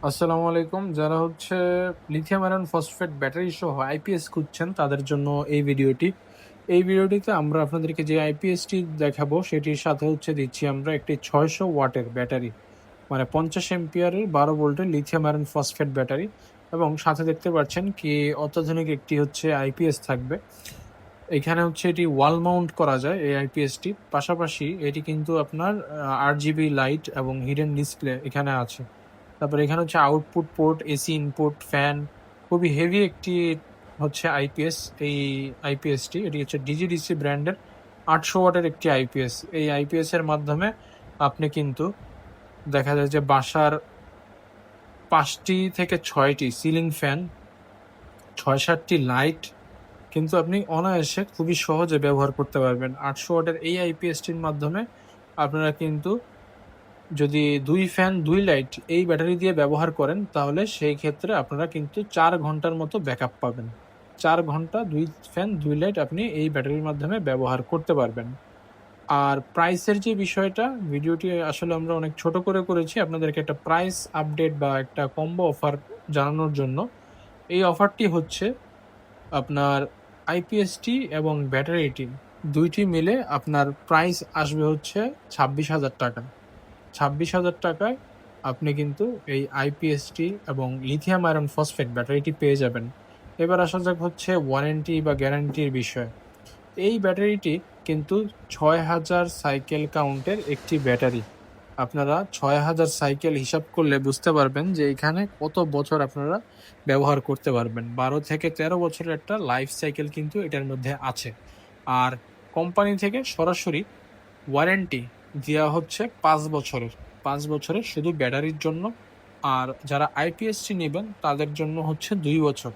আসসালামু আলাইকুম। যারা লিথিয়াম আয়রন ফসফেট ব্যাটারি সহ আইপিএস খুঁজছেন তাদের জন্য এই ভিডিওটি। এই ভিডিওটিতে আমরা আপনাদেরকে যে আইপিএসটি দেখাবো সেটির সাথে দিচ্ছি আমরা একটি ৬০০ ওয়াটের ব্যাটারি। মানে ৫০ অ্যাম্পিয়ারের ১২ ভোল্টের লিথিয়াম আয়রন ফসফেট ব্যাটারি এবং সাথে দেখতে পাচ্ছেন কি অত্যাধুনিক একটি আইপিএস থাকবে। এখানে এটি ওয়াল মাউন্ট করা যায় এই আইপিএসটি। পাশাপাশি এটি কিন্তু আপনার RGB লাইট এবং হিডেন ডিসপ্লে এখানে আছে। তারপরে এখানে output port, AC input, fan. খুবই হেভি একটি আইপিএস। এই আইপিএসটি এটি ডিজিডিসি ব্র্যান্ডের ৮০০ ওয়াটের একটি আইপিএস। এই আইপিএস এর মাধ্যমে আপনি কিন্তু দেখা যায় যে বাসার ৫টি থেকে ৬টি সিলিং ফ্যান, ৬-৭টি লাইট কিন্তু আপনি অনায়াসে খুবই সহজে ব্যবহার করতে পারবেন। ৮০০ ওয়াটের এই আইপিএসটির মাধ্যমে আপনারা কিন্তু যদি ২ ফ্যান ২ লাইট এই ব্যাটারি দিয়ে ব্যবহার করেন তাহলে সেই ক্ষেত্রে আপনারা কিন্তু ৪ ঘন্টার মতো ব্যাকআপ পাবেন। ৪ ঘন্টা ২ ফ্যান ২ লাইট আপনি এই ব্যাটারির মাধ্যমে ব্যবহার করতে পারবেন। আর প্রাইসের যে বিষয়টা, ভিডিওটি আসলে আমরা অনেক ছোট করে করেছি আপনাদেরকে একটা প্রাইস আপডেট বা একটা কম্বো অফার জানানোর জন্য। এই অফারটি আপনার আইপিএসটি এবং ব্যাটারিটি ২ টি মিলে আপনার প্রাইস আসবে ২৬,০০০ টাকা। ২৬,০০০ টাকায় আপনি কিন্তু এই আইপিএসটি এবং লিথিয়াম আয়রন ফসফেট ব্যাটারিটি পেয়ে যাবেন। এবার আসা যাক ওয়ারেন্টি বা গ্যারান্টির বিষয়ে। এই ব্যাটারিটি কিন্তু ৬,০০০ সাইকেল কাউন্টের একটি ব্যাটারি। আপনারা ৬,০০০ সাইকেল হিসাব করলে বুঝতে পারবেন যে এখানে কত বছর আপনারা ব্যবহার করতে পারবেন। ১২ থেকে ১৩ বছরের একটা লাইফ সাইকেল কিন্তু এটার মধ্যে আছে। আর কোম্পানি থেকে সরাসরি ওয়ারেন্টি দেওয়া ৫ বছরের। ৫ বছরের শুধু ব্যাটারির জন্য। আর যারা আইপিএসসি নিবেন তাদের জন্য ২ বছর।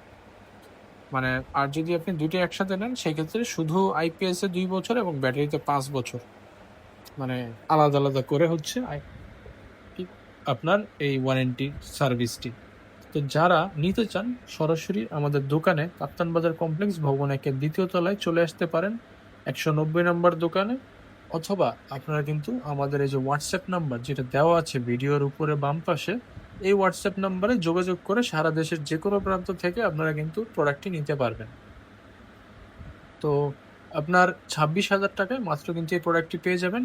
মানে আর যদি আপনি ২ টা একসাথে নেন সেক্ষেত্রে শুধু আইপিএস এ ২ বছর এবং ব্যাটারিতে ৫ বছর। মানে আলাদা, আলাদা করে আপনার এই ওয়ারেন্টি সার্ভিসটি। তো যারা নিতে চান সরাসরি আমাদের দোকানে কাপ্তান বাজার কমপ্লেক্স ভবন ১-এর ২য় তলায় চলে আসতে পারেন ১৯০ নম্বর দোকানে। অথবা আপনারা কিন্তু আমাদের এই যে হোয়াটসঅ্যাপ নাম্বার যেটা দেওয়া আছে ভিডিওর উপরে বাম পাশে, এই হোয়াটসঅ্যাপ নাম্বারে যোগাযোগ করে সারা দেশের যেকোনো প্রান্ত থেকে আপনারা কিন্তু প্রোডাক্টটি নিতে পারবেন। তো আপনার ২৬,০০০ টাকায় মাত্র কিন্তু এই প্রোডাক্টটি পেয়ে যাবেন।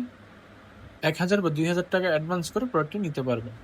১,০০০ বা ২,০০০ টাকা অ্যাডভান্স করে প্রোডাক্টটি নিতে পারবেন।